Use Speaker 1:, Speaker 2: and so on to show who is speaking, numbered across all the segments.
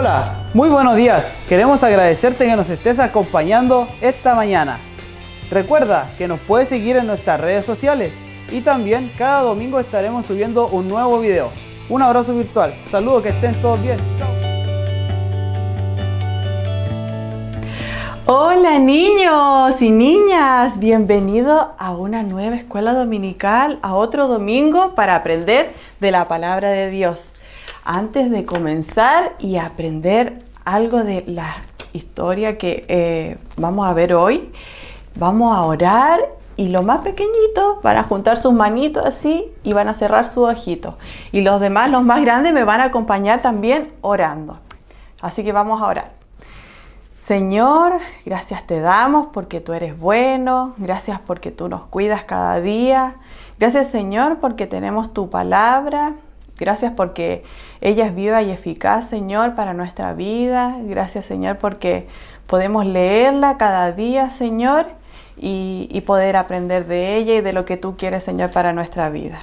Speaker 1: Hola, muy buenos días. Queremos agradecerte que nos estés acompañando esta mañana. Recuerda que nos puedes seguir en nuestras redes sociales y también cada domingo estaremos subiendo un nuevo video. Un abrazo virtual. Saludos, que estén todos bien. Chao.
Speaker 2: Hola niños y niñas, bienvenidos a una nueva escuela dominical, a otro domingo para aprender de la palabra de Dios. Antes de comenzar y aprender algo de la historia que vamos a ver hoy, vamos a orar y los más pequeñitos van a juntar sus manitos así y van a cerrar sus ojitos. Y los demás, los más grandes, me van a acompañar también orando. Así que vamos a orar. Señor, gracias te damos porque tú eres bueno, gracias porque tú nos cuidas cada día. Gracias Señor porque tenemos tu palabra, gracias porque ella es viva y eficaz Señor para nuestra vida. Gracias Señor porque podemos leerla cada día Señor y poder aprender de ella y de lo que tú quieres Señor para nuestra vida.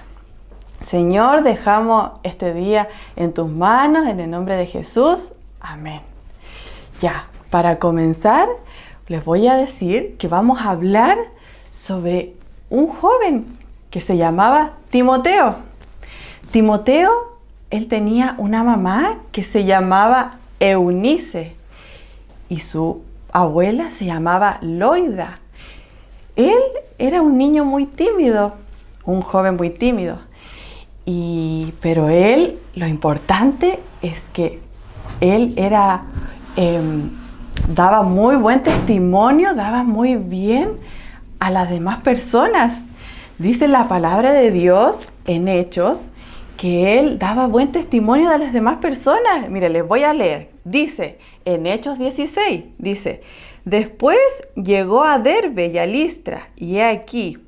Speaker 2: Señor, dejamos este día en tus manos, en el nombre de Jesús. Amén. Ya. Para comenzar, les voy a decir que vamos a hablar sobre un joven que se llamaba Timoteo. Timoteo, él tenía una mamá que se llamaba Eunice y su abuela se llamaba Loida. Él era un niño muy tímido, un joven muy tímido. Pero él, lo importante es que él era... daba muy buen testimonio, daba muy bien a las demás personas. Dice la palabra de Dios en Hechos que él daba buen testimonio de las demás personas. Mire, les voy a leer. Dice en Hechos 16, dice: después llegó a Derbe y a Listra, y he aquí,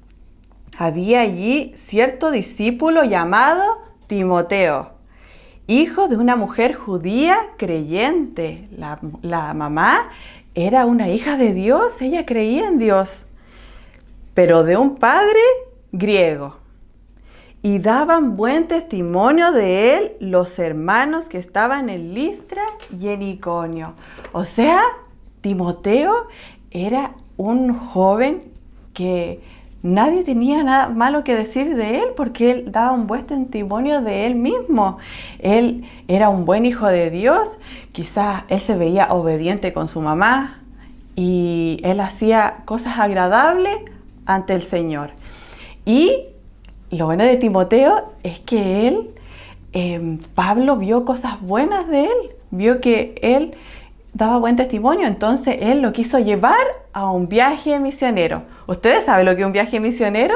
Speaker 2: había allí cierto discípulo llamado Timoteo, hijo de una mujer judía creyente. La mamá era una hija de Dios, ella creía en Dios, pero de un padre griego. Y daban buen testimonio de él los hermanos que estaban en Listra y en Iconio. O sea, Timoteo era un joven que nadie tenía nada malo que decir de él porque él daba un buen testimonio de él mismo. Él era un buen hijo de Dios, quizás él se veía obediente con su mamá y él hacía cosas agradables ante el Señor. Y lo bueno de Timoteo es que él, Pablo vio cosas buenas de él, vio que él daba buen testimonio, entonces él lo quiso llevar a un viaje misionero. ¿Ustedes saben lo que es un viaje misionero?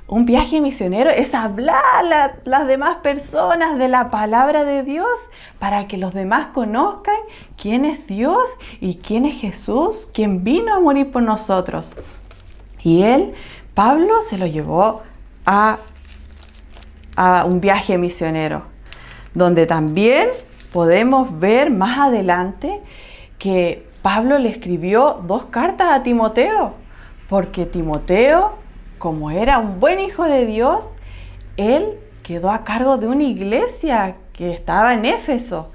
Speaker 2: Un viaje misionero es hablar a las demás personas de la palabra de Dios para que los demás conozcan quién es Dios y quién es Jesús, quien vino a morir por nosotros. Y él, Pablo, se lo llevó a un viaje misionero, donde también podemos ver más adelante que Pablo le escribió 2 cartas a Timoteo, porque Timoteo, como era un buen hijo de Dios, él quedó a cargo de una iglesia que estaba en Éfeso.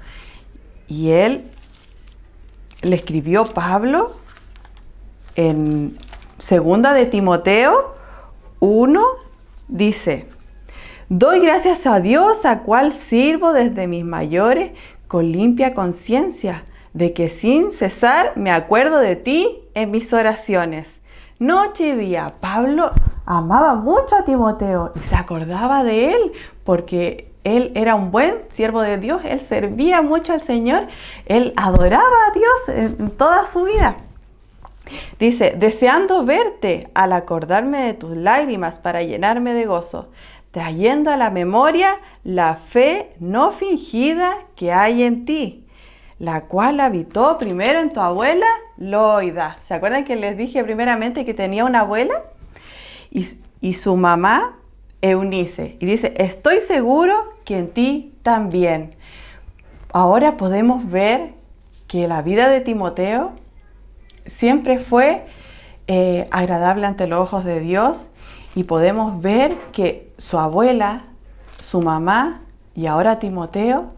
Speaker 2: Y él le escribió Pablo en 2 de Timoteo 1, dice: doy gracias a Dios, a cual sirvo desde mis mayores con limpia conciencia, de que sin cesar me acuerdo de ti en mis oraciones. Noche y día, Pablo amaba mucho a Timoteo y se acordaba de él porque él era un buen siervo de Dios, él servía mucho al Señor, él adoraba a Dios en toda su vida. Dice: deseando verte al acordarme de tus lágrimas para llenarme de gozo, trayendo a la memoria la fe no fingida que hay en ti, la cual habitó primero en tu abuela Loida. ¿Se acuerdan que les dije primeramente que tenía una abuela? Y su mamá Eunice. Y dice: estoy seguro que en ti también. Ahora podemos ver que la vida de Timoteo siempre fue agradable ante los ojos de Dios, y podemos ver que su abuela, su mamá y ahora Timoteo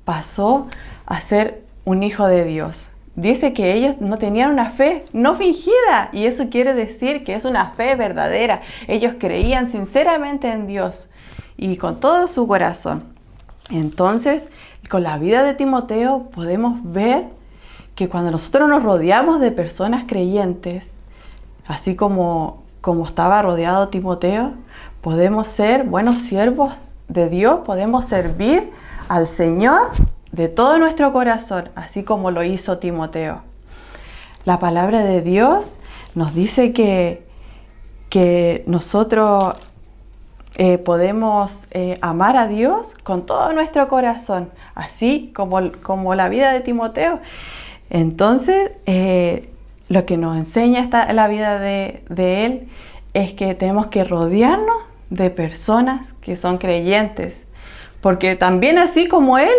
Speaker 2: pasó a ser un hijo de Dios. Dice que ellos no tenían una fe no fingida, y eso quiere decir que es una fe verdadera. Ellos creían sinceramente en Dios y con todo su corazón. Entonces, con la vida de Timoteo podemos ver que cuando nosotros nos rodeamos de personas creyentes, así como estaba rodeado Timoteo, podemos ser buenos siervos de Dios, podemos servir al Señor de todo nuestro corazón, así como lo hizo Timoteo. La palabra de Dios nos dice que nosotros podemos amar a Dios con todo nuestro corazón, así como la vida de Timoteo. Entonces, lo que nos enseña la vida de él es que tenemos que rodearnos de personas que son creyentes, porque también así como él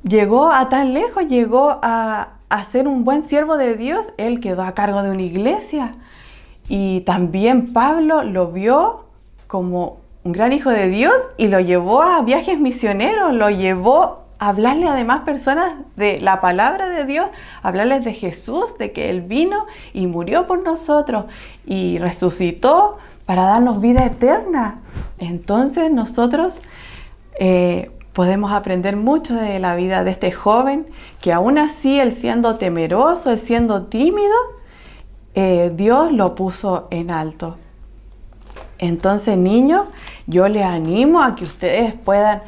Speaker 2: llegó a tan lejos, llegó a ser un buen siervo de Dios, él quedó a cargo de una iglesia. Y también Pablo lo vio como un gran hijo de Dios y lo llevó a viajes misioneros, lo llevó a hablarle a demás personas de la palabra de Dios, hablarles de Jesús, de que Él vino y murió por nosotros y resucitó para darnos vida eterna. Entonces nosotros podemos aprender mucho de la vida de este joven, que aún así, él siendo temeroso, él siendo tímido, Dios lo puso en alto. Entonces, niños, yo les animo a que ustedes puedan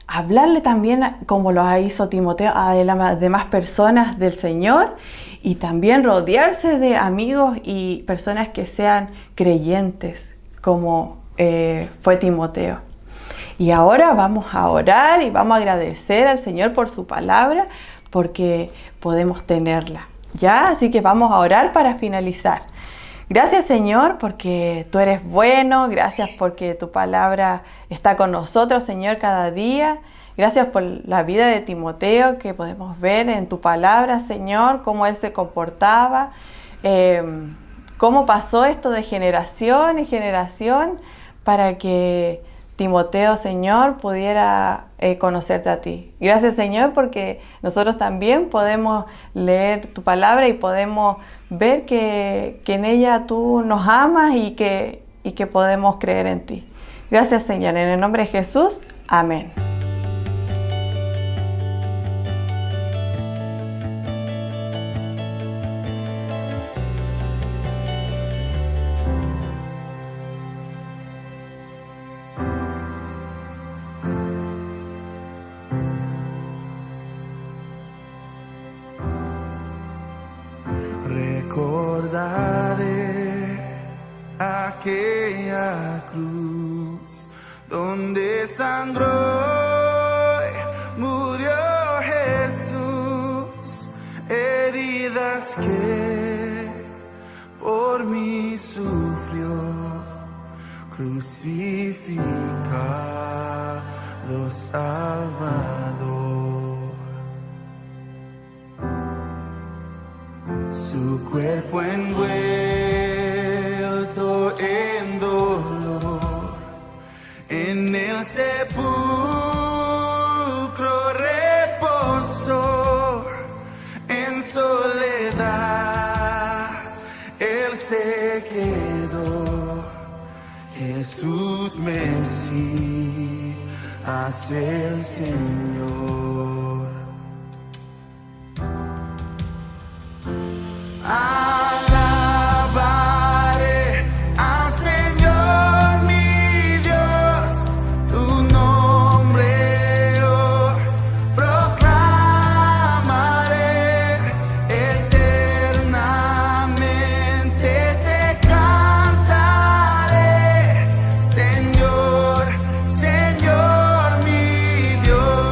Speaker 2: hablarle también, como lo hizo Timoteo, a las demás personas del Señor, y también rodearse de amigos y personas que sean creyentes, como fue Timoteo. Y ahora vamos a orar y vamos a agradecer al Señor por su palabra, porque podemos tenerla, ¿ya? Así que vamos a orar para finalizar. Gracias, Señor, porque tú eres bueno. Gracias porque tu palabra está con nosotros, Señor, cada día. Gracias por la vida de Timoteo, que podemos ver en tu palabra, Señor, cómo él se comportaba, cómo pasó esto de generación en generación para que Timoteo, Señor, pudiera conocerte a ti. Gracias, Señor, porque nosotros también podemos leer tu palabra y podemos ver que en ella tú nos amas y que podemos creer en ti. Gracias, Señor. En el nombre de Jesús. Amén.
Speaker 3: Recordaré aquella cruz donde sangró y murió Jesús, heridas que por mí sufrió, crucificado Salvador. Su cuerpo envuelto en dolor, en el sepulcro reposó, en soledad él se quedó. Jesús Mesías, el Señor. Alabaré al Señor mi Dios, tu nombre yo proclamaré, eternamente te cantaré, Señor, Señor mi Dios.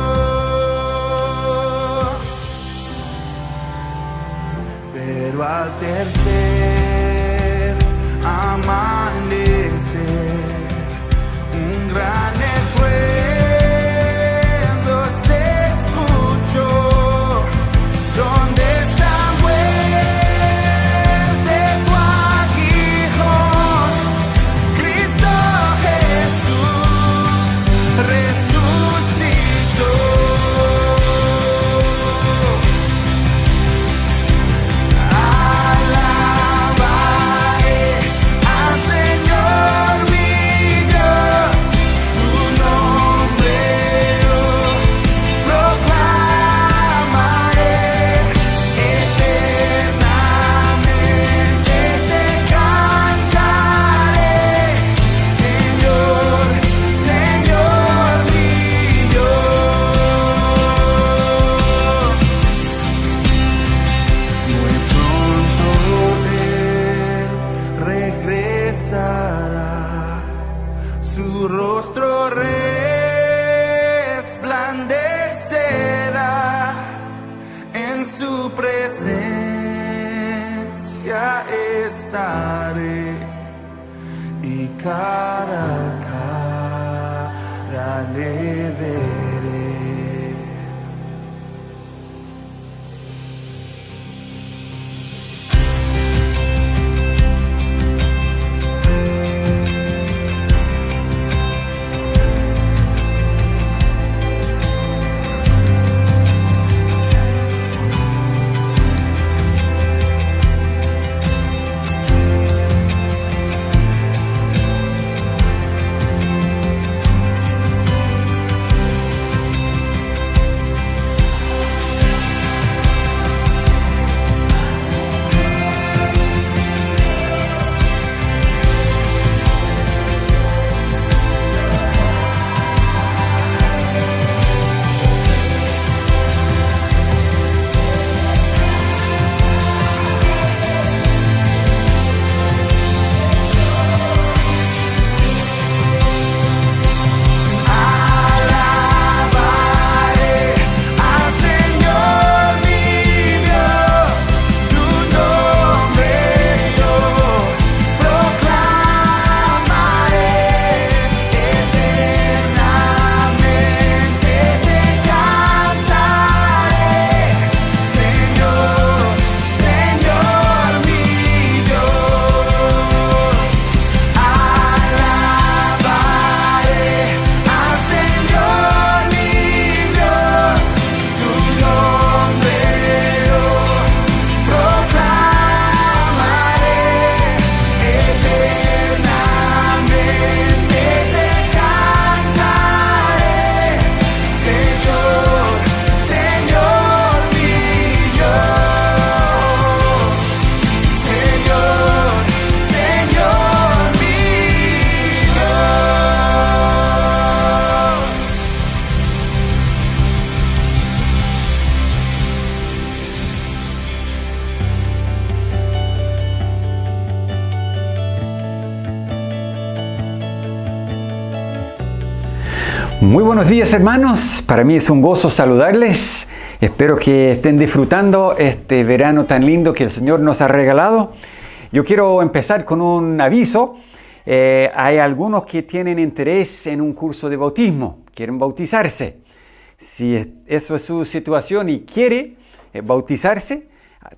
Speaker 3: cara a cara le veré.
Speaker 4: Muy buenos días, hermanos. Para mí es un gozo saludarles. Espero que estén disfrutando este verano tan lindo que el Señor nos ha regalado. Yo quiero empezar con un aviso. Hay algunos que tienen interés en un curso de bautismo, quieren bautizarse. Si eso es su situación y quiere bautizarse,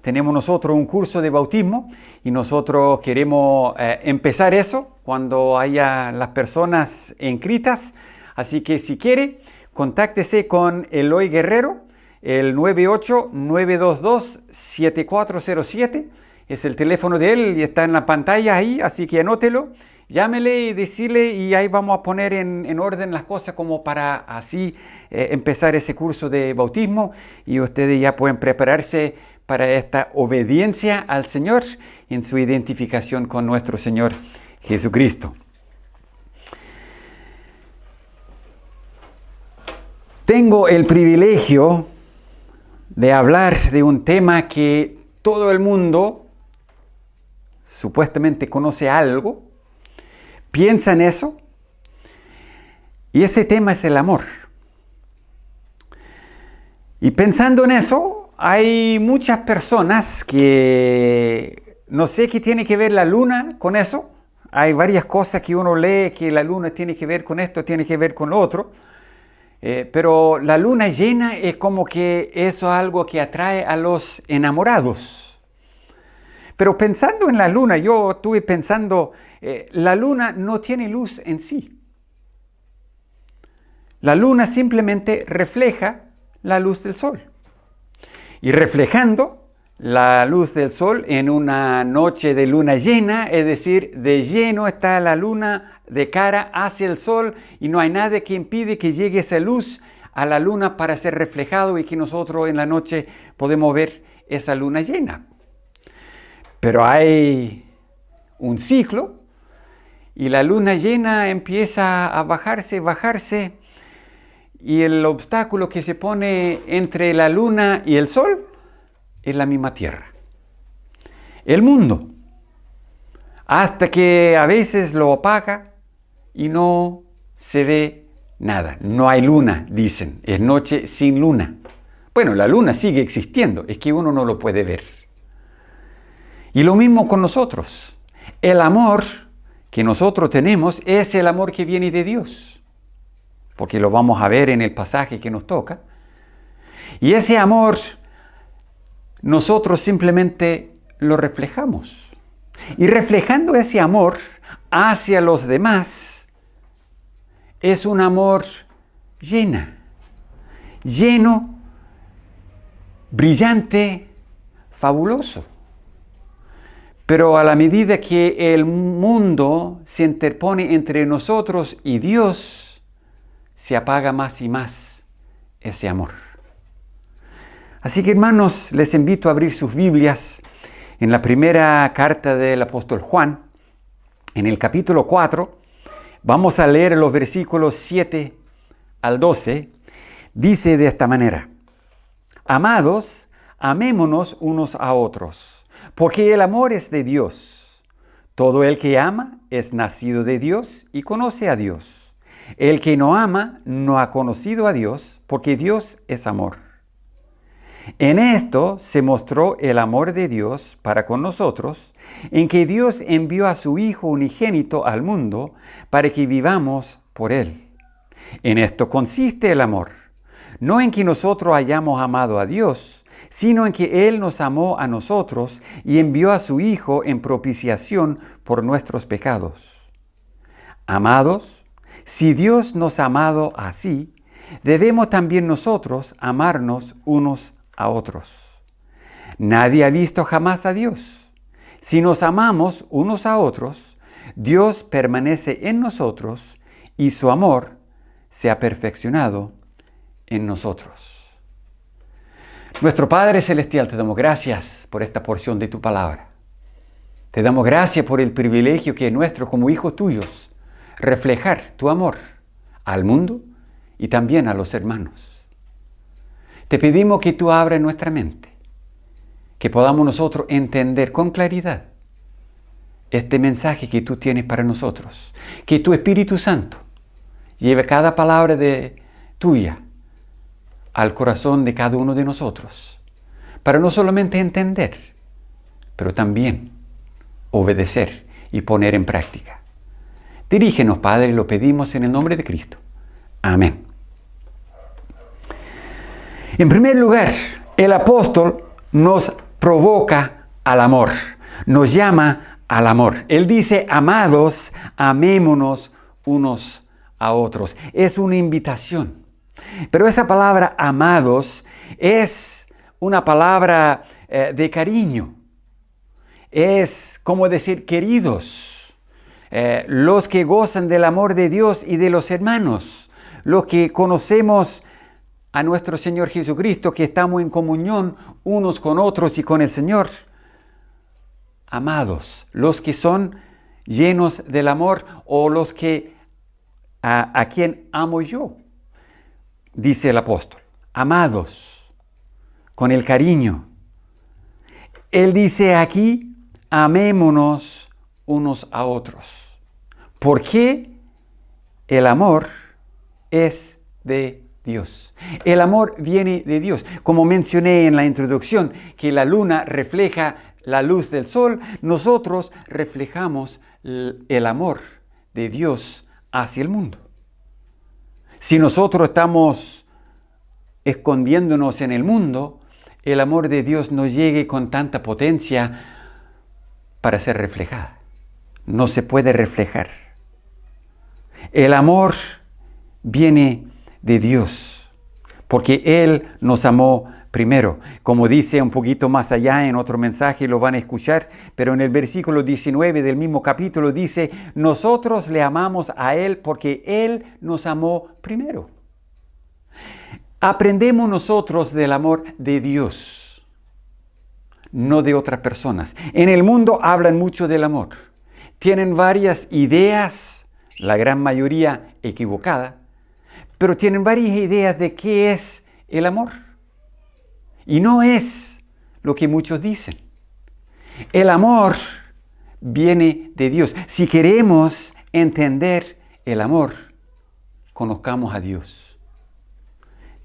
Speaker 4: tenemos nosotros un curso de bautismo y nosotros queremos empezar eso cuando haya las personas inscritas. Así que si quiere, contáctese con Eloy Guerrero, el 98-922-7407. Es el teléfono de él y está en la pantalla ahí, así que anótelo. Llámele y decirle y ahí vamos a poner en orden las cosas como para así empezar ese curso de bautismo y ustedes ya pueden prepararse para esta obediencia al Señor en su identificación con nuestro Señor Jesucristo. Tengo el privilegio de hablar de un tema que todo el mundo supuestamente conoce algo, piensa en eso, y ese tema es el amor. Y pensando en eso, hay muchas personas que no sé qué tiene que ver la luna con eso. Hay varias cosas que uno lee que la luna tiene que ver con esto, tiene que ver con lo otro. Pero la luna llena es como que eso es algo que atrae a los enamorados. Pero pensando en la luna, yo estuve pensando, la luna no tiene luz en sí. La luna simplemente refleja la luz del sol. Y reflejando la luz del sol en una noche de luna llena, es decir, de lleno está la luna de cara hacia el sol y no hay nada que impide que llegue esa luz a la luna para ser reflejado y que nosotros en la noche podemos ver esa luna llena. Pero hay un ciclo y la luna llena empieza a bajarse y el obstáculo que se pone entre la luna y el sol es la misma tierra, el mundo, hasta que a veces lo apaga y no se ve nada. No hay luna, dicen. Es noche sin luna. Bueno, la luna sigue existiendo, es que uno no lo puede ver. Y lo mismo con nosotros. El amor que nosotros tenemos es el amor que viene de Dios, porque lo vamos a ver en el pasaje que nos toca. Y ese amor nosotros simplemente lo reflejamos. Y reflejando ese amor hacia los demás, es un amor lleno, brillante, fabuloso. Pero a la medida que el mundo se interpone entre nosotros y Dios, se apaga más y más ese amor. Así que, hermanos, les invito a abrir sus Biblias en la primera carta del apóstol Juan, en el capítulo 4. Vamos a leer los versículos 7 al 12. Dice de esta manera: Amados, amémonos unos a otros, porque el amor es de Dios. Todo el que ama es nacido de Dios y conoce a Dios. El que no ama no ha conocido a Dios, porque Dios es amor. En esto se mostró el amor de Dios para con nosotros, en que Dios envió a su Hijo unigénito al mundo para que vivamos por Él. En esto consiste el amor, no en que nosotros hayamos amado a Dios, sino en que Él nos amó a nosotros y envió a su Hijo en propiciación por nuestros pecados. Amados, si Dios nos ha amado así, debemos también nosotros amarnos unos a otros. Nadie ha visto jamás a Dios. Si nos amamos unos a otros, Dios permanece en nosotros y su amor se ha perfeccionado en nosotros. Nuestro Padre Celestial, te damos gracias por esta porción de tu palabra. Te damos gracias por el privilegio que es nuestro como hijos tuyos, reflejar tu amor al mundo y también a los hermanos. Te pedimos que tú abras nuestra mente, que podamos nosotros entender con claridad este mensaje que tú tienes para nosotros, que tu Espíritu Santo lleve cada palabra tuya al corazón de cada uno de nosotros, para no solamente entender, pero también obedecer y poner en práctica. Dirígenos, Padre, lo pedimos en el nombre de Cristo. Amén. En primer lugar, el apóstol nos provoca al amor, nos llama al amor. Él dice: amados, amémonos unos a otros. Es una invitación. Pero esa palabra amados es una palabra de cariño. Es como decir queridos, los que gozan del amor de Dios y de los hermanos, los que conocemos a nuestro Señor Jesucristo, que estamos en comunión unos con otros y con el Señor. Amados, los que son llenos del amor, o los que a quien amo yo, dice el apóstol. Amados, con el cariño. Él dice aquí: amémonos unos a otros. Porque el amor es de Dios. El amor viene de Dios. Como mencioné en la introducción, que la luna refleja la luz del sol, nosotros reflejamos el amor de Dios hacia el mundo. Si nosotros estamos escondiéndonos en el mundo, el amor de Dios no llegue con tanta potencia para ser reflejada. No se puede reflejar. El amor viene de Dios, porque Él nos amó primero. Como dice un poquito más allá en otro mensaje, lo van a escuchar, pero en el versículo 19 del mismo capítulo dice: nosotros le amamos a Él porque Él nos amó primero. Aprendemos nosotros del amor de Dios, no de otras personas. En el mundo hablan mucho del amor. Tienen varias ideas, la gran mayoría equivocada, pero tienen varias ideas de qué es el amor. Y no es lo que muchos dicen. El amor viene de Dios. Si queremos entender el amor, conozcamos a Dios.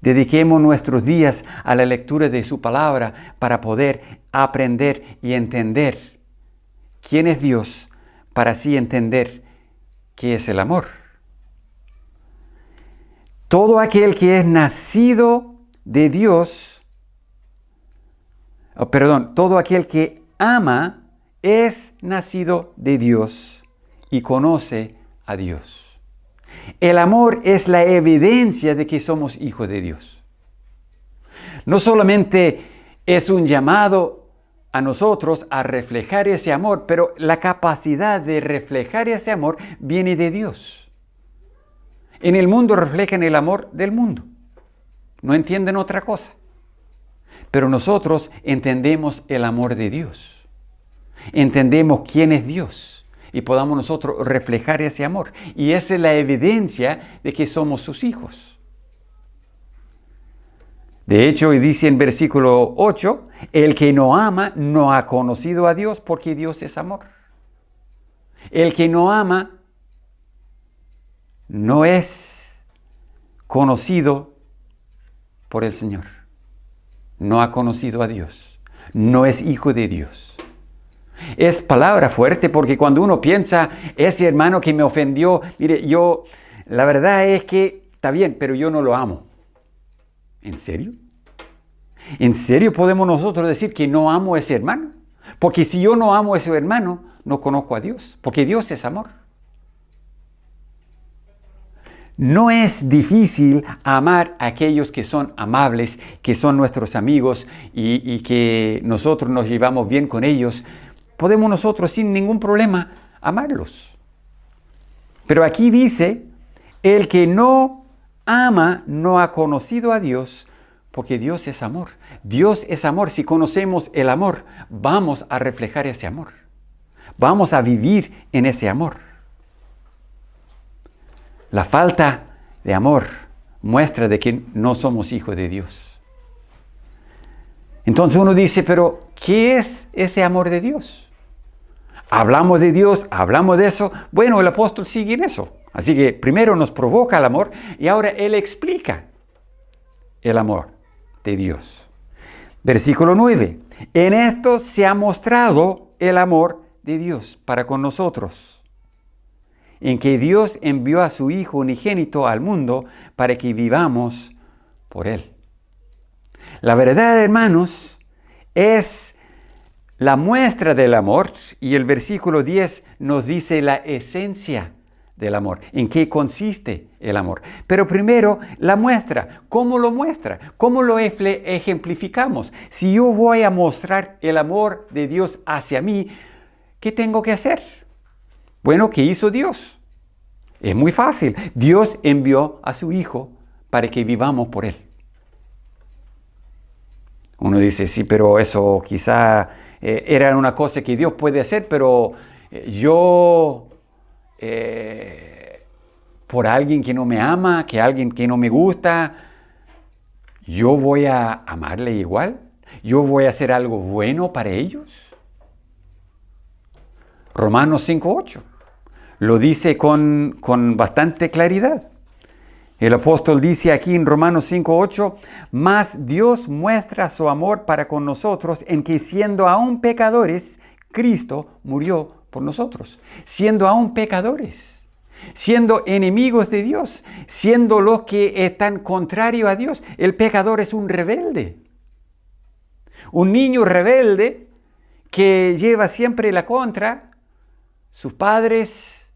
Speaker 4: Dediquemos nuestros días a la lectura de su palabra para poder aprender y entender quién es Dios, para así entender qué es el amor. Todo aquel que es nacido de Dios, todo aquel que ama es nacido de Dios y conoce a Dios. El amor es la evidencia de que somos hijos de Dios. No solamente es un llamado a nosotros a reflejar ese amor, pero la capacidad de reflejar ese amor viene de Dios. En el mundo reflejan el amor del mundo. No entienden otra cosa. Pero nosotros entendemos el amor de Dios. Entendemos quién es Dios. Y podamos nosotros reflejar ese amor. Y esa es la evidencia de que somos sus hijos. De hecho, dice en versículo 8, el que no ama no ha conocido a Dios porque Dios es amor. El que no ama no es conocido por el Señor. No ha conocido a Dios. No es hijo de Dios. Es palabra fuerte porque cuando uno piensa, ese hermano que me ofendió, mire, la verdad es que está bien, pero yo no lo amo. ¿En serio? ¿En serio podemos nosotros decir que no amo a ese hermano? Porque si yo no amo a ese hermano, no conozco a Dios, porque Dios es amor. No es difícil amar a aquellos que son amables, que son nuestros amigos y que nosotros nos llevamos bien con ellos. Podemos nosotros sin ningún problema amarlos. Pero aquí dice, el que no ama no ha conocido a Dios, porque Dios es amor. Dios es amor. Si conocemos el amor, vamos a reflejar ese amor. Vamos a vivir en ese amor. La falta de amor muestra de que no somos hijos de Dios. Entonces uno dice, pero ¿qué es ese amor de Dios? Hablamos de Dios, hablamos de eso. Bueno, el apóstol sigue en eso. Así que primero nos provoca el amor y ahora él explica el amor de Dios. Versículo 9. En esto se ha mostrado el amor de Dios para con nosotros, en que Dios envió a su Hijo unigénito al mundo para que vivamos por Él. La verdad, hermanos, es la muestra del amor, y el versículo 10 nos dice la esencia del amor, en qué consiste el amor. Pero primero, la muestra. ¿Cómo lo muestra? ¿Cómo lo ejemplificamos? Si yo voy a mostrar el amor de Dios hacia mí, ¿qué tengo que hacer? Bueno, ¿qué hizo Dios? Es muy fácil. Dios envió a su Hijo para que vivamos por Él. Uno dice, sí, pero eso quizá era una cosa que Dios puede hacer, pero yo, por alguien que no me ama, que alguien que no me gusta, yo voy a amarle igual. Yo voy a hacer algo bueno para ellos. Romanos 5:8 lo dice con bastante claridad. El apóstol dice aquí en Romanos 5:8, mas Dios muestra su amor para con nosotros en que siendo aún pecadores, Cristo murió por nosotros. Siendo aún pecadores, siendo enemigos de Dios, siendo los que están contrarios a Dios. El pecador es un rebelde. Un niño rebelde que lleva siempre la contra. Sus padres,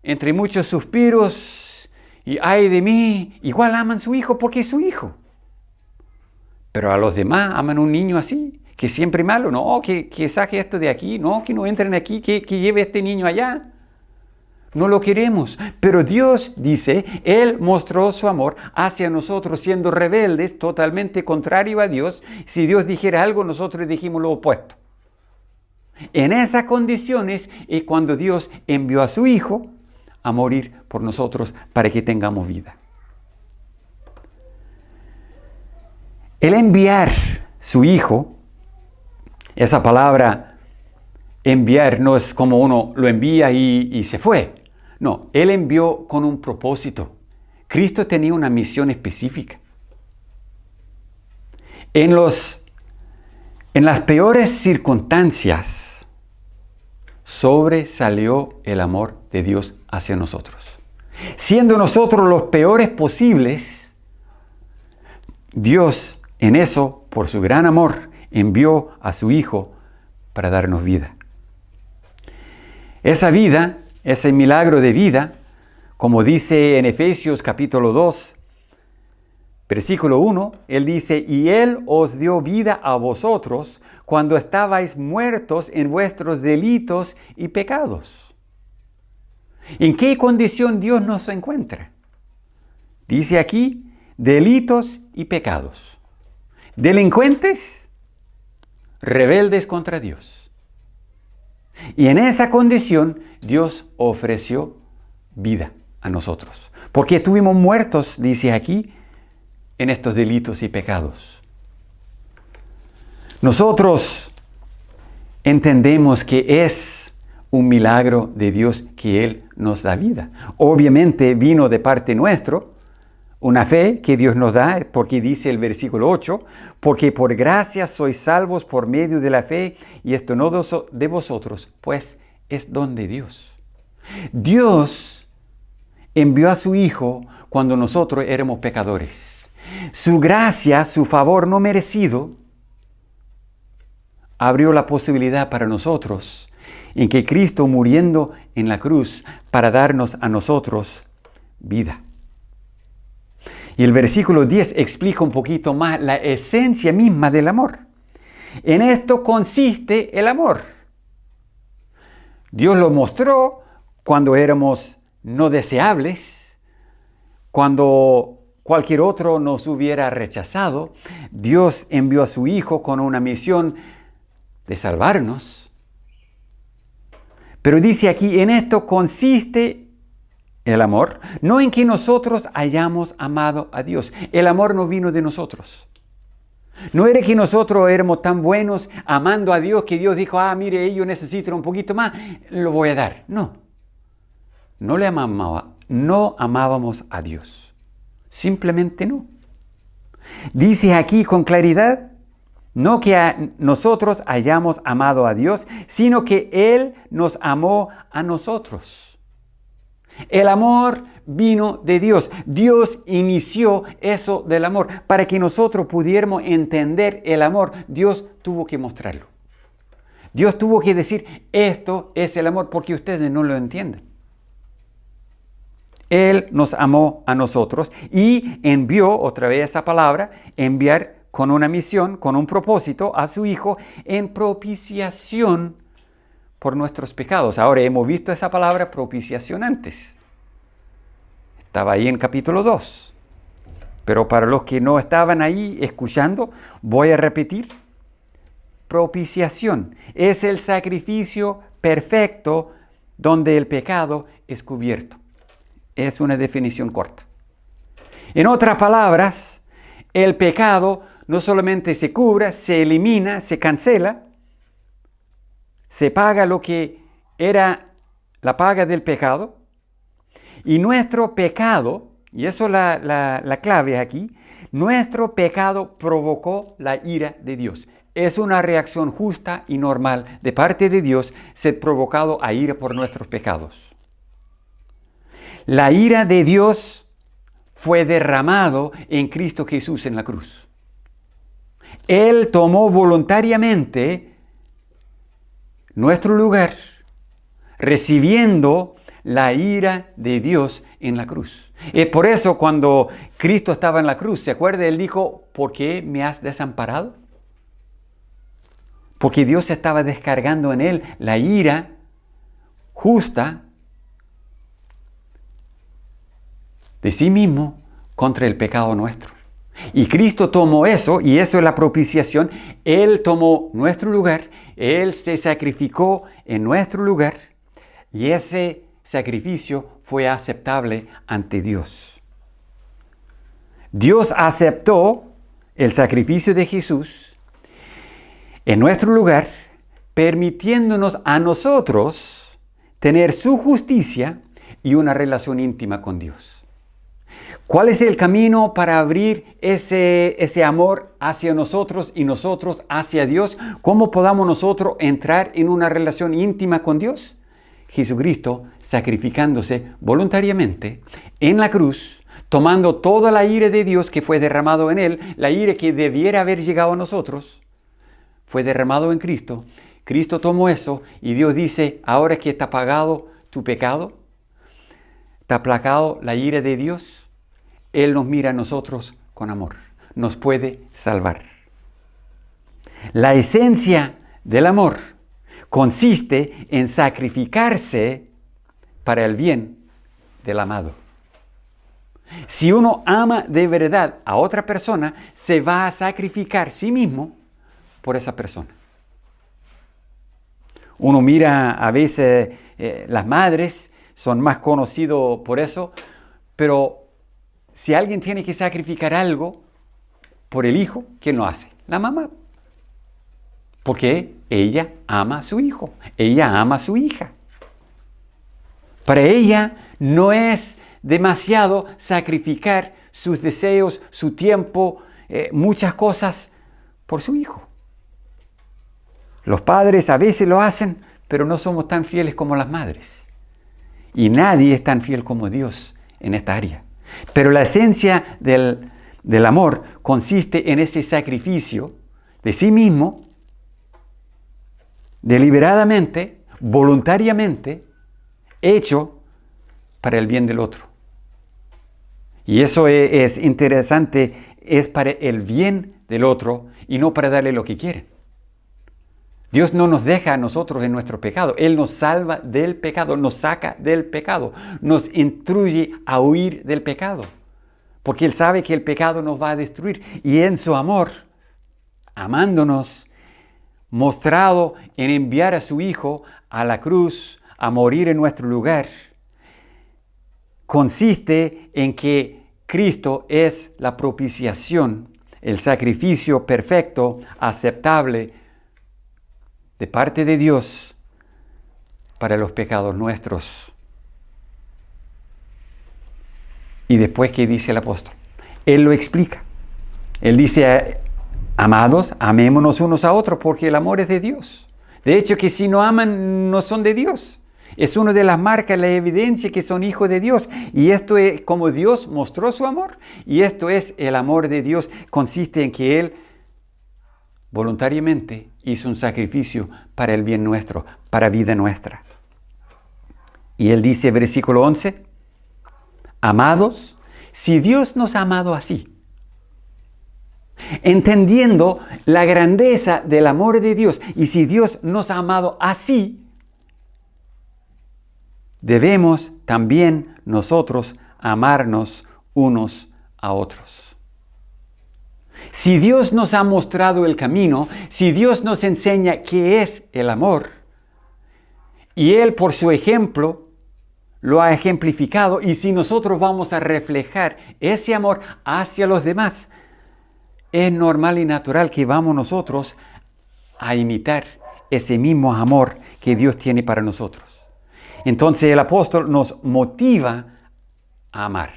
Speaker 4: entre muchos suspiros, y ay de mí, igual aman a su hijo porque es su hijo. Pero a los demás aman a un niño así, que siempre es malo. No, que saque esto de aquí, no, que no entren aquí, que lleve a este niño allá. No lo queremos. Pero Dios dice, Él mostró su amor hacia nosotros siendo rebeldes, totalmente contrario a Dios. Si Dios dijera algo, nosotros dijimos lo opuesto. En esas condiciones es cuando Dios envió a su Hijo a morir por nosotros para que tengamos vida. El enviar su Hijo, esa palabra enviar no es como uno lo envía y se fue. No, Él envió con un propósito. Cristo tenía una misión específica. En las peores circunstancias, sobresalió el amor de Dios hacia nosotros. Siendo nosotros los peores posibles, Dios en eso, por su gran amor, envió a su Hijo para darnos vida. Esa vida, ese milagro de vida, como dice en Efesios capítulo 2, versículo 1, Él dice, y Él os dio vida a vosotros cuando estabais muertos en vuestros delitos y pecados. ¿En qué condición Dios nos encuentra? Dice aquí, delitos y pecados. Delincuentes, rebeldes contra Dios. Y en esa condición Dios ofreció vida a nosotros. Porque estuvimos muertos, dice aquí, en estos delitos y pecados. Nosotros entendemos que es un milagro de Dios que Él nos da vida. Obviamente vino de parte nuestro, una fe que Dios nos da, porque dice el versículo 8, porque por gracia sois salvos por medio de la fe, y esto no de vosotros, pues es don de Dios. Dios envió a su Hijo cuando nosotros éramos pecadores. Su gracia, su favor no merecido, abrió la posibilidad para nosotros en que Cristo muriendo en la cruz para darnos a nosotros vida. Y el versículo 10 explica un poquito más la esencia misma del amor. En esto consiste el amor. Dios lo mostró cuando éramos no deseables, cuando cualquier otro nos hubiera rechazado. Dios envió a su Hijo con una misión de salvarnos. Pero dice aquí, en esto consiste el amor, no en que nosotros hayamos amado a Dios. El amor no vino de nosotros. No era que nosotros éramos tan buenos amando a Dios que Dios dijo, mire, ellos necesitan un poquito más, lo voy a dar. No amábamos a Dios. Simplemente no. Dice aquí con claridad, no que nosotros hayamos amado a Dios, sino que Él nos amó a nosotros. El amor vino de Dios. Dios inició eso del amor. Para que nosotros pudiéramos entender el amor, Dios tuvo que mostrarlo. Dios tuvo que decir, esto es el amor, porque ustedes no lo entienden. Él nos amó a nosotros y envió, otra vez esa palabra, enviar con una misión, con un propósito a su Hijo en propiciación por nuestros pecados. Ahora hemos visto esa palabra propiciación antes. Estaba ahí en capítulo 2. Pero para los que no estaban ahí escuchando, voy a repetir. Propiciación es el sacrificio perfecto donde el pecado es cubierto. Es una definición corta. En otras palabras, el pecado no solamente se cubre, se elimina, se cancela, se paga lo que era la paga del pecado, y nuestro pecado, y eso es la clave aquí, nuestro pecado provocó la ira de Dios. Es una reacción justa y normal de parte de Dios ser provocado a ira por nuestros pecados. La ira de Dios fue derramado en Cristo Jesús en la cruz. Él tomó voluntariamente nuestro lugar, recibiendo la ira de Dios en la cruz. Es por eso cuando Cristo estaba en la cruz, ¿se acuerda? Él dijo, ¿por qué me has desamparado? Porque Dios estaba descargando en él la ira justa de sí mismo contra el pecado nuestro. Y Cristo tomó eso, y eso es la propiciación. Él tomó nuestro lugar, Él se sacrificó en nuestro lugar, y ese sacrificio fue aceptable ante Dios. Dios aceptó el sacrificio de Jesús en nuestro lugar, permitiéndonos a nosotros tener su justicia y una relación íntima con Dios. ¿Cuál es el camino para abrir ese amor hacia nosotros y nosotros hacia Dios? ¿Cómo podamos nosotros entrar en una relación íntima con Dios? Jesucristo sacrificándose voluntariamente en la cruz, tomando toda la ira de Dios que fue derramado en Él, la ira que debiera haber llegado a nosotros, fue derramado en Cristo. Cristo tomó eso y Dios dice, ahora que está pagado tu pecado, está aplacado la ira de Dios, Él nos mira a nosotros con amor, nos puede salvar. La esencia del amor consiste en sacrificarse para el bien del amado. Si uno ama de verdad a otra persona, se va a sacrificar sí mismo por esa persona. Uno mira a veces las madres son más conocidos por eso, pero si alguien tiene que sacrificar algo por el hijo, ¿quién lo hace? La mamá. Porque ella ama a su hijo, ella ama a su hija. Para ella no es demasiado sacrificar sus deseos, su tiempo, muchas cosas por su hijo. Los padres a veces lo hacen, pero no somos tan fieles como las madres. Y nadie es tan fiel como Dios en esta área. Pero la esencia del amor consiste en ese sacrificio de sí mismo, deliberadamente, voluntariamente, hecho para el bien del otro. Y eso es interesante, es para el bien del otro y no para darle lo que quieren. Dios no nos deja a nosotros en nuestro pecado. Él nos salva del pecado, nos saca del pecado, nos instruye a huir del pecado. Porque Él sabe que el pecado nos va a destruir. Y en su amor, amándonos, mostrado en enviar a su Hijo a la cruz, a morir en nuestro lugar, consiste en que Cristo es la propiciación, el sacrificio perfecto, aceptable, de parte de Dios para los pecados nuestros. Y después, ¿qué dice el apóstol? Él lo explica. Él dice, amados, amémonos unos a otros porque el amor es de Dios. De hecho, que si no aman, no son de Dios. Es una de las marcas, la evidencia que son hijos de Dios. Y esto es como Dios mostró su amor. Y esto es el amor de Dios. Consiste en que Él voluntariamente hizo un sacrificio para el bien nuestro, para vida nuestra. Y Él dice, versículo 11, amados, si Dios nos ha amado así, entendiendo la grandeza del amor de Dios, y si Dios nos ha amado así, debemos también nosotros amarnos unos a otros. Si Dios nos ha mostrado el camino, si Dios nos enseña qué es el amor, y Él por su ejemplo lo ha ejemplificado, y si nosotros vamos a reflejar ese amor hacia los demás, es normal y natural que vamos nosotros a imitar ese mismo amor que Dios tiene para nosotros. Entonces el apóstol nos motiva a amar.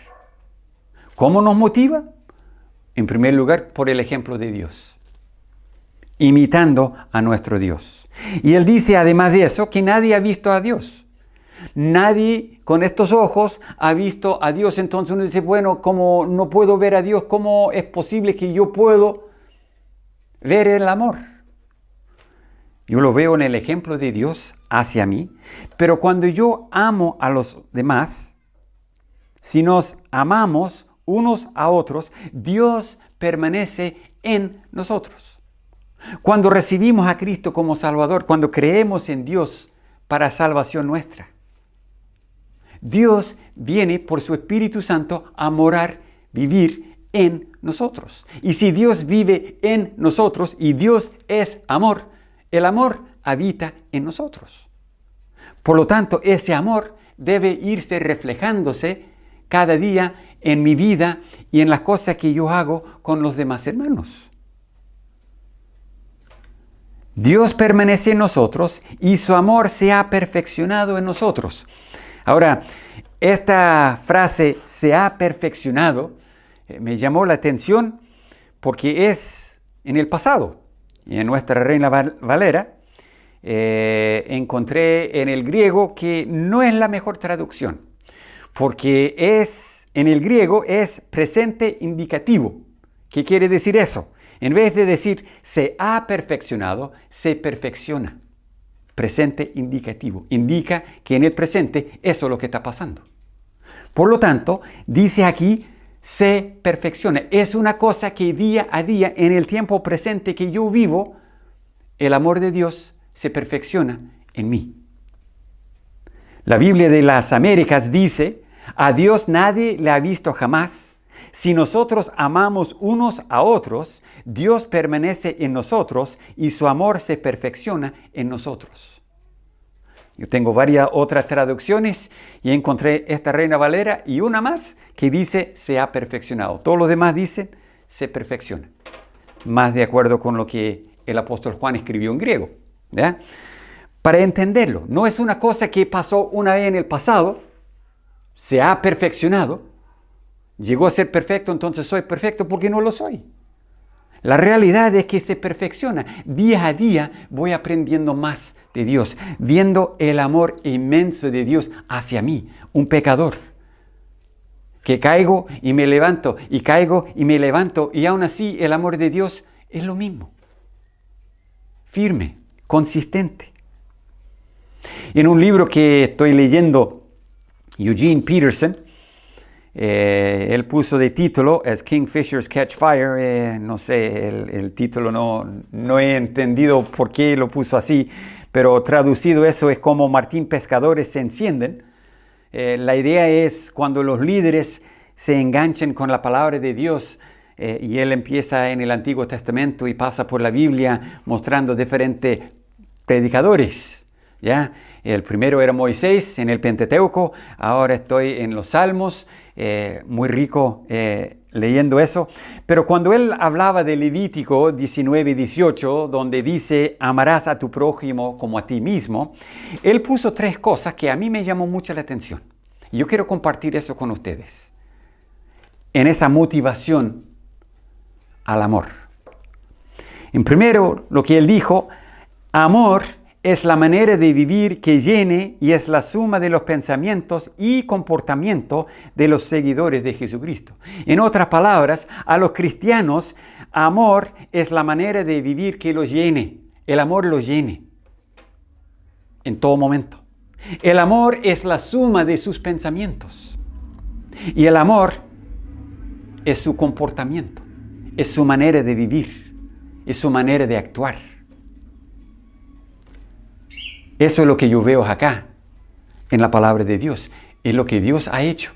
Speaker 4: ¿Cómo nos motiva? En primer lugar, por el ejemplo de Dios, imitando a nuestro Dios. Y Él dice, además de eso, que nadie ha visto a Dios. Nadie con estos ojos ha visto a Dios. Entonces uno dice, bueno, como no puedo ver a Dios, ¿cómo es posible que yo puedo ver el amor? Yo lo veo en el ejemplo de Dios hacia mí, pero cuando yo amo a los demás, si nos amamos unos a otros, Dios permanece en nosotros. Cuando recibimos a Cristo como Salvador, cuando creemos en Dios para salvación nuestra, Dios viene por su Espíritu Santo a morar, vivir en nosotros. Y si Dios vive en nosotros y Dios es amor, el amor habita en nosotros. Por lo tanto, ese amor debe irse reflejándose cada día en mi vida y en las cosas que yo hago con los demás hermanos. Dios permanece en nosotros y su amor se ha perfeccionado en nosotros. Ahora, esta frase se ha perfeccionado, me llamó la atención porque es en el pasado. Y en nuestra Reina Valera encontré en el griego que no es la mejor traducción, porque en el griego es presente indicativo. ¿Qué quiere decir eso? En vez de decir se ha perfeccionado, se perfecciona. Presente indicativo. Indica que en el presente eso es lo que está pasando. Por lo tanto, dice aquí, se perfecciona. Es una cosa que día a día, en el tiempo presente que yo vivo, el amor de Dios se perfecciona en mí. La Biblia de las Américas dice, a Dios nadie le ha visto jamás. Si nosotros amamos unos a otros, Dios permanece en nosotros y su amor se perfecciona en nosotros. Yo tengo varias otras traducciones y encontré esta Reina Valera y una más que dice se ha perfeccionado. Todos los demás dicen se perfecciona. Más de acuerdo con lo que el apóstol Juan escribió en griego. ¿Ya? Para entenderlo, no es una cosa que pasó una vez en el pasado, se ha perfeccionado, llegó a ser perfecto, entonces soy perfecto porque no lo soy. La realidad es que se perfecciona. Día a día voy aprendiendo más de Dios, viendo el amor inmenso de Dios hacia mí, un pecador. Que caigo y me levanto, y caigo y me levanto, y aún así el amor de Dios es lo mismo. Firme, consistente. En un libro que estoy leyendo, Eugene Peterson, él puso de título As Kingfishers Catch Fire. No sé, el título no he entendido por qué lo puso así, pero traducido eso es como Martín Pescadores se encienden. La idea es cuando los líderes se enganchan con la palabra de Dios, y él empieza en el Antiguo Testamento y pasa por la Biblia mostrando diferentes predicadores. ¿Ya? El primero era Moisés en el Pentateuco, ahora estoy en los Salmos, muy rico leyendo eso. Pero cuando él hablaba de Levítico 19 y 18, donde dice amarás a tu prójimo como a ti mismo, él puso 3 cosas que a mí me llamó mucho la atención. Y yo quiero compartir eso con ustedes, en esa motivación al amor. En primero, lo que él dijo, amor es la manera de vivir que llene y es la suma de los pensamientos y comportamiento de los seguidores de Jesucristo. En otras palabras, a los cristianos, amor es la manera de vivir que los llene. El amor los llene en todo momento. El amor es la suma de sus pensamientos. Y el amor es su comportamiento, es su manera de vivir, es su manera de actuar. Eso es lo que yo veo acá, en la palabra de Dios. Es lo que Dios ha hecho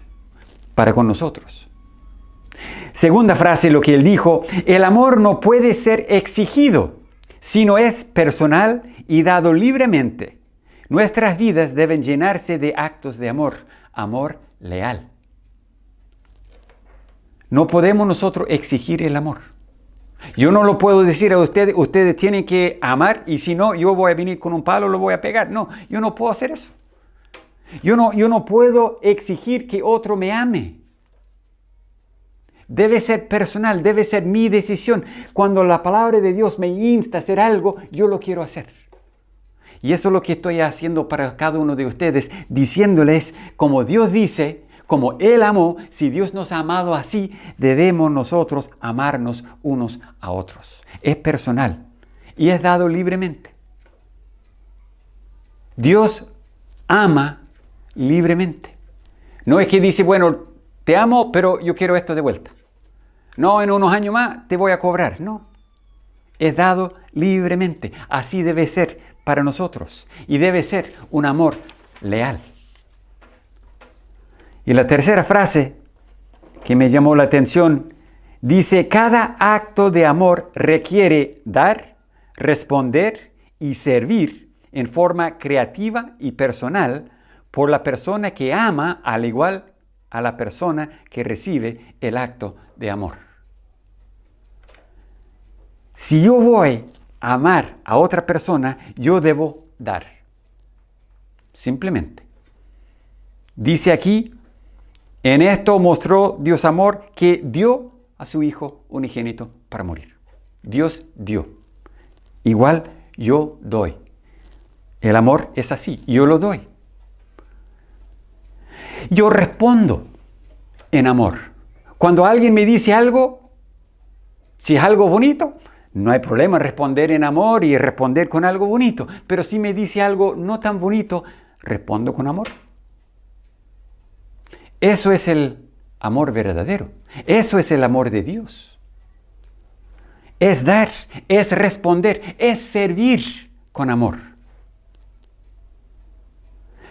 Speaker 4: para con nosotros. Segunda frase, lo que él dijo, el amor no puede ser exigido, sino es personal y dado libremente. Nuestras vidas deben llenarse de actos de amor, amor leal. No podemos nosotros exigir el amor. Yo no lo puedo decir a ustedes, ustedes tienen que amar y si no, yo voy a venir con un palo, lo voy a pegar. No, yo no puedo hacer eso. Yo no puedo exigir que otro me ame. Debe ser personal, debe ser mi decisión. Cuando la palabra de Dios me insta a hacer algo, yo lo quiero hacer. Y eso es lo que estoy haciendo para cada uno de ustedes, diciéndoles como Dios dice, como Él amó, si Dios nos ha amado así, debemos nosotros amarnos unos a otros. Es personal y es dado libremente. Dios ama libremente. No es que dice, bueno, te amo, pero yo quiero esto de vuelta. No, en unos años más te voy a cobrar. No, es dado libremente. Así debe ser para nosotros y debe ser un amor leal. Y la tercera frase que me llamó la atención dice, cada acto de amor requiere dar, responder y servir en forma creativa y personal por la persona que ama al igual a la persona que recibe el acto de amor. Si yo voy a amar a otra persona, yo debo dar. Simplemente. Dice aquí, en esto mostró Dios amor, que dio a su Hijo unigénito para morir. Dios dio. Igual yo doy. El amor es así, yo lo doy. Yo respondo en amor. Cuando alguien me dice algo, si es algo bonito, no hay problema en responder en amor y responder con algo bonito. Pero si me dice algo no tan bonito, respondo con amor. Eso es el amor verdadero. Eso es el amor de Dios. Es dar, es responder, es servir con amor.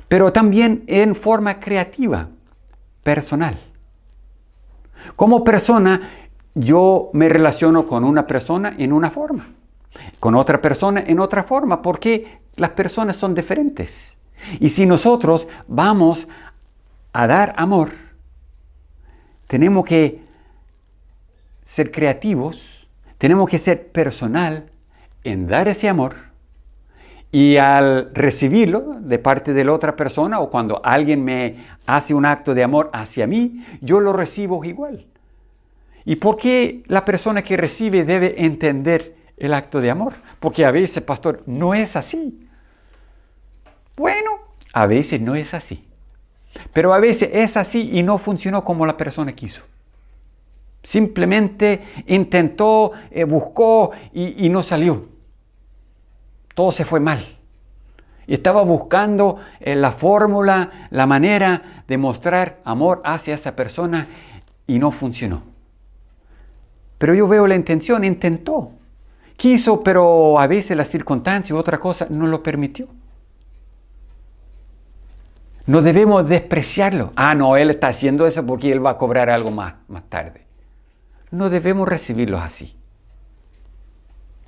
Speaker 4: Pero también en forma creativa, personal. Como persona, yo me relaciono con una persona en una forma, con otra persona en otra forma, porque las personas son diferentes. Y si nosotros vamos a dar amor, tenemos que ser creativos, tenemos que ser personal en dar ese amor, y al recibirlo de parte de la otra persona, o cuando alguien me hace un acto de amor hacia mí, yo lo recibo igual. ¿Y por qué la persona que recibe debe entender el acto de amor? Porque a veces, pastor, no es así. Bueno, a veces no es así. Pero a veces es así y no funcionó como la persona quiso. Simplemente intentó, buscó y no salió. Todo se fue mal. Y estaba buscando la fórmula, la manera de mostrar amor hacia esa persona y no funcionó. Pero yo veo la intención, intentó. Quiso, pero a veces la circunstancia u otra cosa no lo permitió. No debemos despreciarlo. Ah, no, él está haciendo eso porque él va a cobrar algo más tarde. No debemos recibirlos así.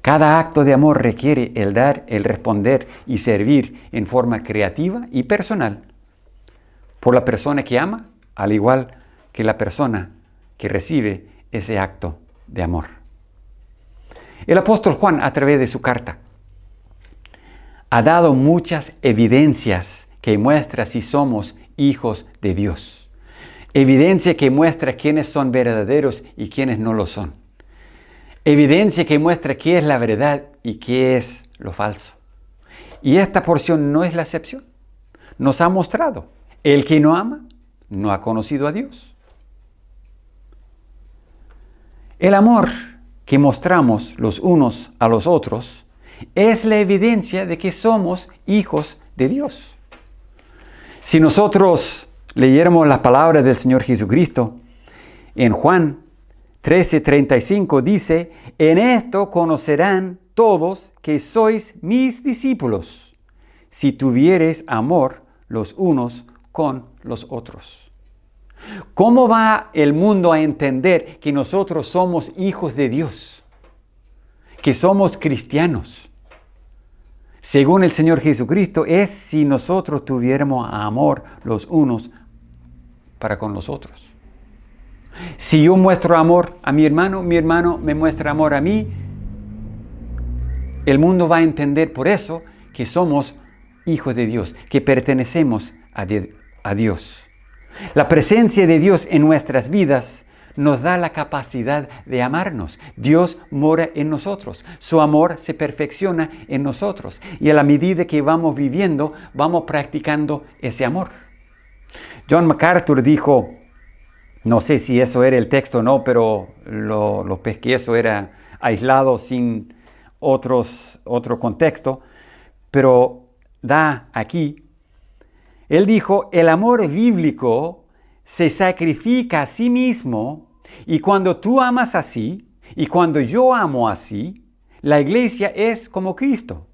Speaker 4: Cada acto de amor requiere el dar, el responder y servir en forma creativa y personal por la persona que ama, al igual que la persona que recibe ese acto de amor. El apóstol Juan, a través de su carta, ha dado muchas evidencias que muestra si somos hijos de Dios. Evidencia que muestra quiénes son verdaderos y quiénes no lo son. Evidencia que muestra qué es la verdad y qué es lo falso. Y esta porción no es la excepción. Nos ha mostrado, el que no ama, no ha conocido a Dios. El amor que mostramos los unos a los otros es la evidencia de que somos hijos de Dios. Si nosotros leyéramos las palabras del Señor Jesucristo, en Juan 13:35 dice, en esto conocerán todos que sois mis discípulos, si tuviereis amor los unos con los otros. ¿Cómo va el mundo a entender que nosotros somos hijos de Dios? Que somos cristianos. Según el Señor Jesucristo, es si nosotros tuviéramos amor los unos para con los otros. Si yo muestro amor a mi hermano me muestra amor a mí, el mundo va a entender por eso que somos hijos de Dios, que pertenecemos a Dios. La presencia de Dios en nuestras vidas nos da la capacidad de amarnos. Dios mora en nosotros. Su amor se perfecciona en nosotros. Y a la medida que vamos viviendo, vamos practicando ese amor. John MacArthur dijo, no sé si eso era el texto o no, pero lo pesqué, eso era aislado sin otro contexto, pero da aquí. Él dijo, el amor bíblico se sacrifica a sí mismo y cuando tú amas así y cuando yo amo así, la iglesia es como Cristo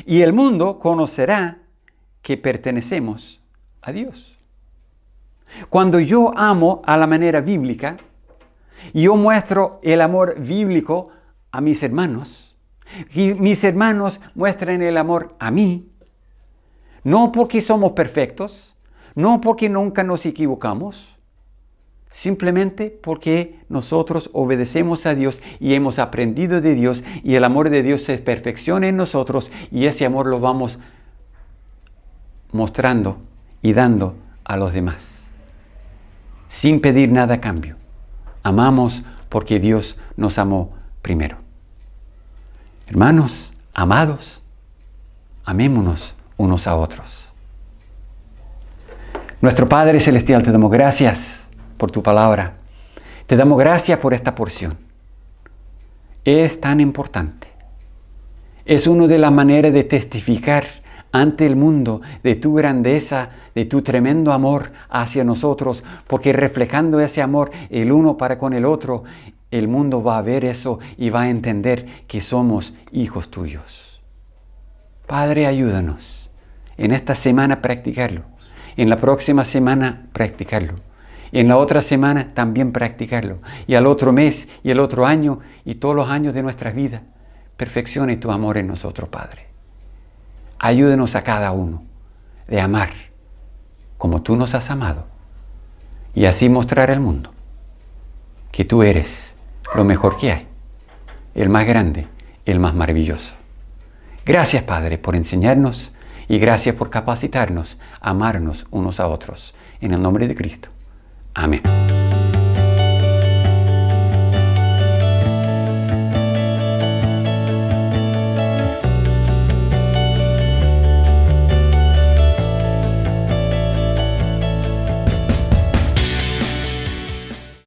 Speaker 4: y el mundo conocerá que pertenecemos a Dios. Cuando yo amo a la manera bíblica y yo muestro el amor bíblico a mis hermanos y mis hermanos muestran el amor a mí, no porque somos perfectos, no porque nunca nos equivocamos, simplemente porque nosotros obedecemos a Dios y hemos aprendido de Dios y el amor de Dios se perfecciona en nosotros y ese amor lo vamos mostrando y dando a los demás, sin pedir nada a cambio. Amamos porque Dios nos amó primero. Hermanos, amados, amémonos unos a otros. Nuestro Padre Celestial, te damos gracias por tu palabra. Te damos gracias por esta porción. Es tan importante. Es una de las maneras de testificar ante el mundo de tu grandeza, de tu tremendo amor hacia nosotros, porque reflejando ese amor el uno para con el otro, el mundo va a ver eso y va a entender que somos hijos tuyos. Padre, ayúdanos en esta semana a practicarlo, en la próxima semana practicarlo, en la otra semana también practicarlo, y al otro mes y el otro año y todos los años de nuestras vidas. Perfeccione tu amor en nosotros, Padre. Ayúdenos a cada uno de amar como tú nos has amado y así mostrar al mundo que tú eres lo mejor que hay, el más grande, el más maravilloso. Gracias, Padre, por enseñarnos y gracias por capacitarnos a amarnos unos a otros. En el nombre de Cristo. Amén.